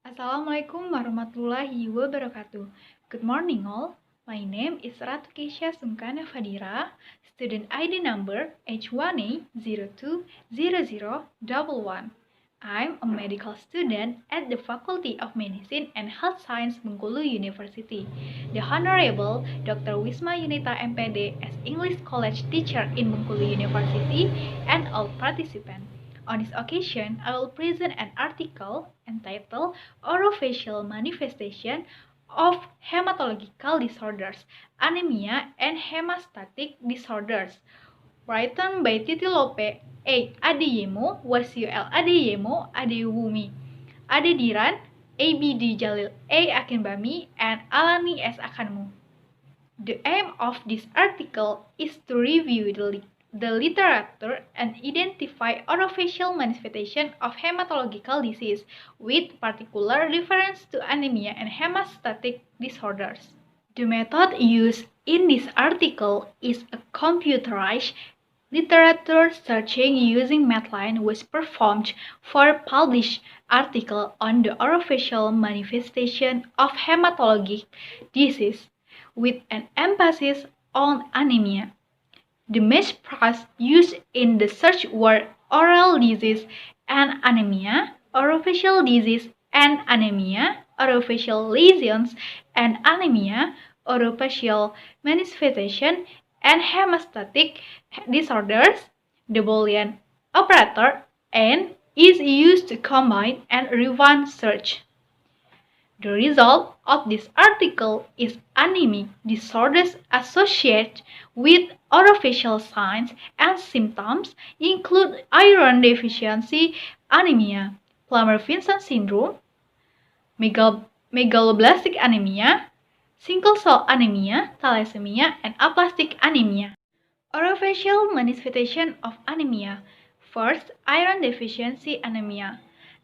Assalamualaikum warahmatullahi wabarakatuh. Good morning all. My name is Ratu Kesha Sungkana Fadira, student ID number H1A020011. I'm a medical student at the Faculty of Medicine and Health Science Bengkulu University. The Honorable Dr. Wisma Yunita MPD as English College teacher in Bengkulu University and all participants. On this occasion, I will present an article entitled Orofacial Manifestation of Hematological Disorders, Anemia and Hemostatic Disorders, written by Titilope A. Adeyemo, Wasiel Adeyemo, Adewumi, Adediran, A.B.D. Jalil A. Akinbami, and Alani S. Akanmu. The aim of this article is to review the literature and identify orofacial manifestation of hematological disease with particular reference to anemia and hemostatic disorders. The method used in this article is a computerized literature searching using Medline was performed for a published article on the orofacial manifestation of hematologic disease with an emphasis on anemia. The match price used in the search were oral disease and anemia, orofacial disease and anemia, orofacial lesions and anemia, orofacial manifestation, and hemostatic disorders. The Boolean operator and is used to combine and rerun search. The result of this article is anemic disorders associated with orofacial signs and symptoms include iron deficiency anemia, Plummer-Vinson syndrome, megaloblastic anemia, sickle cell anemia, thalassemia, and aplastic anemia. Orofacial manifestation of anemia. First, iron deficiency anemia.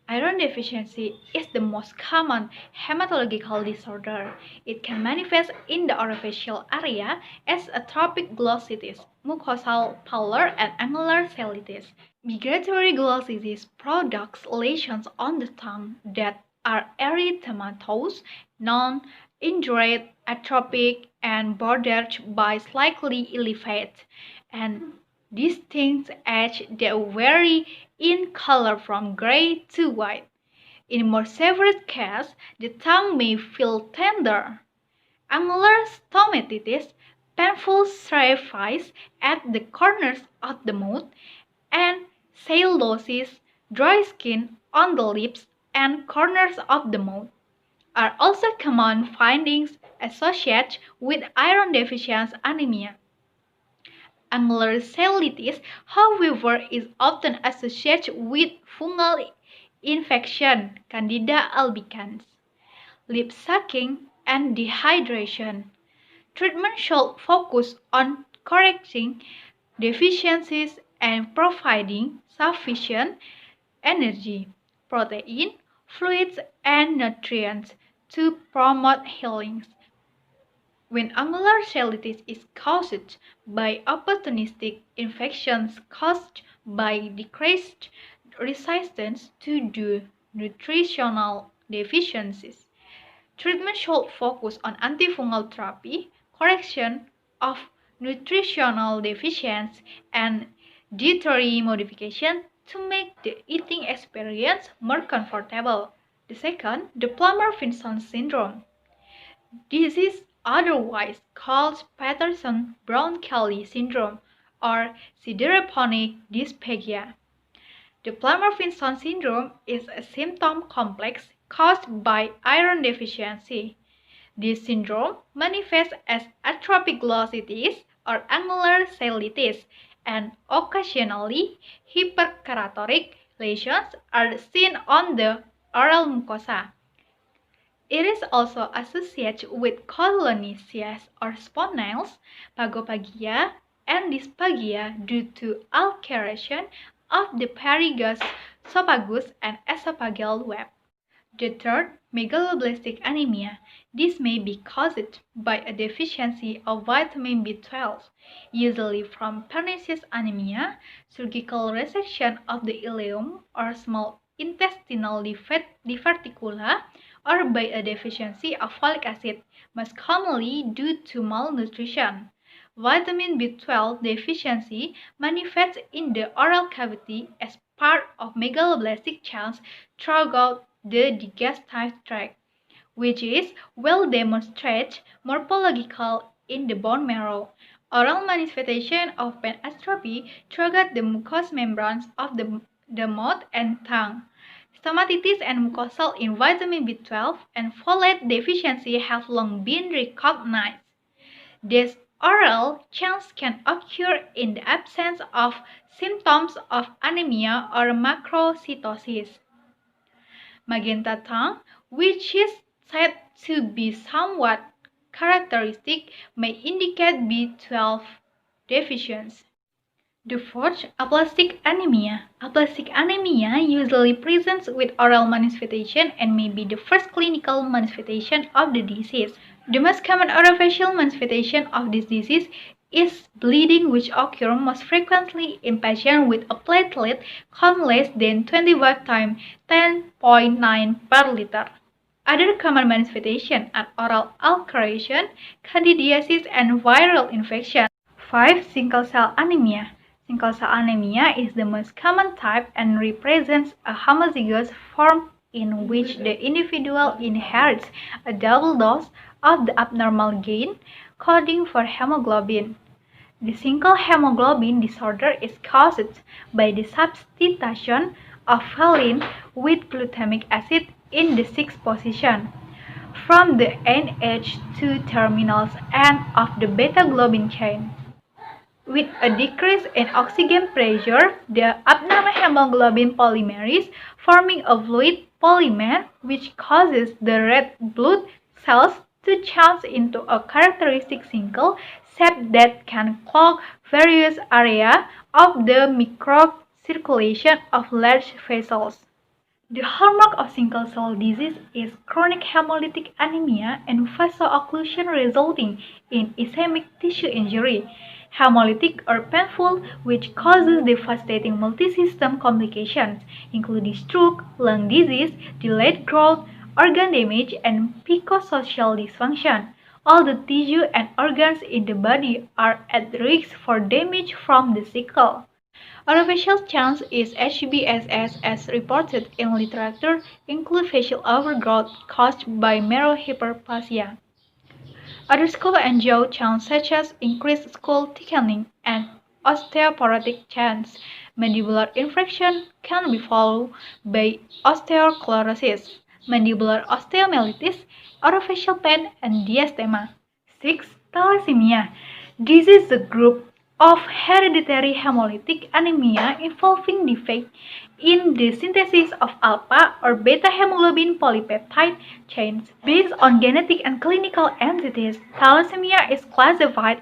Iron deficiency is the most common hematological disorder. It can manifest in the orofacial area as atrophic glossitis, mucosal pallor, and angular cellitis. Migratory glossitis products lesions on the tongue that are erythematous, non-indurate, atrophic, and bordered by slightly elevated and distinct edges that vary in color from gray to white. In more severe cases, the tongue may feel tender. Angular stomatitis, painful striations at the corners of the mouth, and sialosis, dry skin on the lips and corners of the mouth, are also common findings associated with iron deficiency anemia. Angular cellitis, however, is often associated with fungal infection, Candida albicans, lip sucking, and dehydration. Treatment should focus on correcting deficiencies and providing sufficient energy, protein, fluids, and nutrients to promote healing. When angular cellitis is caused by opportunistic infections caused by decreased resistance to the nutritional deficiencies, treatment should focus on antifungal therapy, correction of nutritional deficiencies, and dietary modification to make the eating experience more comfortable. The second, the Plummer-Vinson syndrome. This is otherwise called Patterson-Brown-Kelly syndrome or sideraponic dysphagia. The Plummer-Vinson syndrome is a symptom complex caused by iron deficiency. This syndrome manifests as atrophic glossitis or angular cellitis, and occasionally hyperkeratotic lesions are seen on the oral mucosa. It is also associated with colonictiasis or spot nails, pagophagia, and dysphagia due to ulceration of the esophagus and esophageal web. The third, megaloblastic anemia. This may be caused by a deficiency of vitamin B12, usually from pernicious anemia, surgical resection of the ileum or small intestinal diverticula, or by a deficiency of folic acid, most commonly due to malnutrition. Vitamin B12 deficiency manifests in the oral cavity as part of megaloblastic cells throughout the digestive tract, which is well demonstrated morphological in the bone marrow. Oral manifestation of pen atrophy throughout the mucous membranes of the mouth and tongue. Stomatitis and mucosal in vitamin B12 and folate deficiency have long been recognized. These oral changes can occur in the absence of symptoms of anemia or macrocytosis. Magenta tongue, which is said to be somewhat characteristic, may indicate B12 deficiency. The fourth, aplastic anemia. Aplastic anemia usually presents with oral manifestation and may be the first clinical manifestation of the disease. The most common orofacial manifestation of this disease is bleeding, which occurs most frequently in patients with a platelet count less than 25 times 10.9 per liter. Other common manifestations are oral ulceration, candidiasis, and viral infection. 5. Sickle cell anemia. Sickle cell anemia is the most common type and represents a homozygous form in which the individual inherits a double dose of the abnormal gain coding for hemoglobin. The single hemoglobin disorder is caused by the substitution of valine with glutamic acid in the 6th position from the NH2 terminal end of the beta globin chain. With a decrease in oxygen pressure, the abnormal hemoglobin polymerase forming a fluid polymer which causes the red blood cells to change into a characteristic single shape that can clog various areas of the microcirculation of large vessels. The hallmark of sickle cell disease is chronic hemolytic anemia and vaso-occlusion resulting in ischemic tissue injury. Hemolytic or painful, which causes devastating multi-system complications, including stroke, lung disease, delayed growth, organ damage, and psychosocial dysfunction. All the tissue and organs in the body are at risk for damage from the sickle. Orofacial change is HBSS as reported in literature include facial overgrowth caused by marrow hyperplasia. Other skull and jaw changes such as increased skull thickening and osteoporotic changes. Mandibular infection can be followed by osteochlorosis, mandibular osteomyelitis, orofacial pain, and diastema. 6. Thalassemia. This is a group of hereditary hemolytic anemia involving defect in the synthesis of alpha or beta hemoglobin polypeptide chains. Based on genetic and clinical entities, thalassemia is classified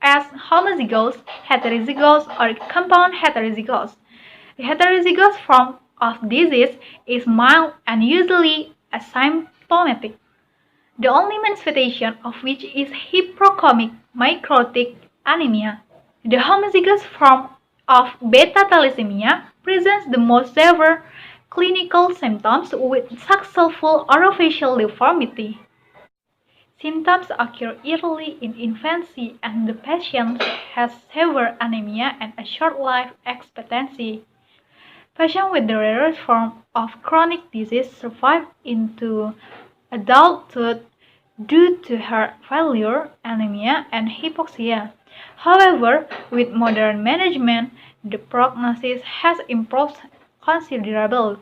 as homozygous, heterozygous, or compound heterozygous. The heterozygous form of disease is mild and usually asymptomatic, the only manifestation of which is hypochromic microtic anemia. The homozygous form of beta thalassemia presents the most severe clinical symptoms with successful orofacial deformity. Symptoms occur early in infancy and the patient has severe anemia and a short life expectancy. Patients with the rarest form of chronic disease survive into adulthood due to heart failure, anemia, and hypoxia. However, with modern management, the prognosis has improved considerably.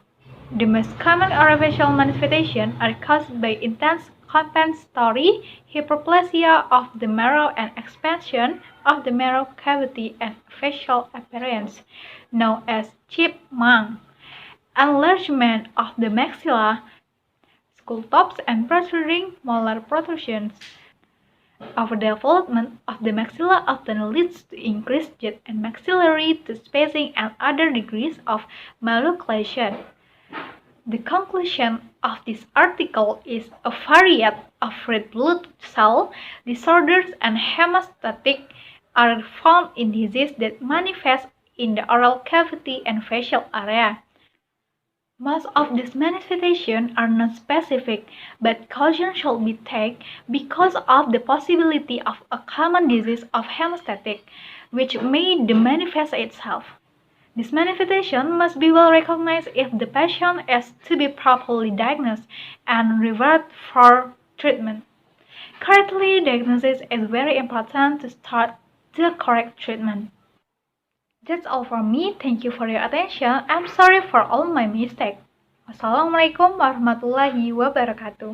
The most common orofacial manifestations are caused by intense compensatory hyperplasia of the marrow and expansion of the marrow cavity and facial appearance, known as chipmunk, enlargement of the maxilla, skull tops, and protruding molar protrusions. Overdevelopment of the maxilla often leads to increased jet and maxillary tooth spacing and other degrees of malocclusion. The conclusion of this article is a variety of red blood cell disorders and hemostatic are found in disease that manifest in the oral cavity and facial area. Most of these manifestations are not specific, but caution should be taken because of the possibility of a common disease of hemostatic, which may manifest itself. This manifestation must be well recognized if the patient is to be properly diagnosed and referred for treatment. Correctly diagnosis is very important to start the correct treatment. That's all from me. Thank you for your attention. I'm sorry for all my mistakes. Wassalamualaikum warahmatullahi wabarakatuh.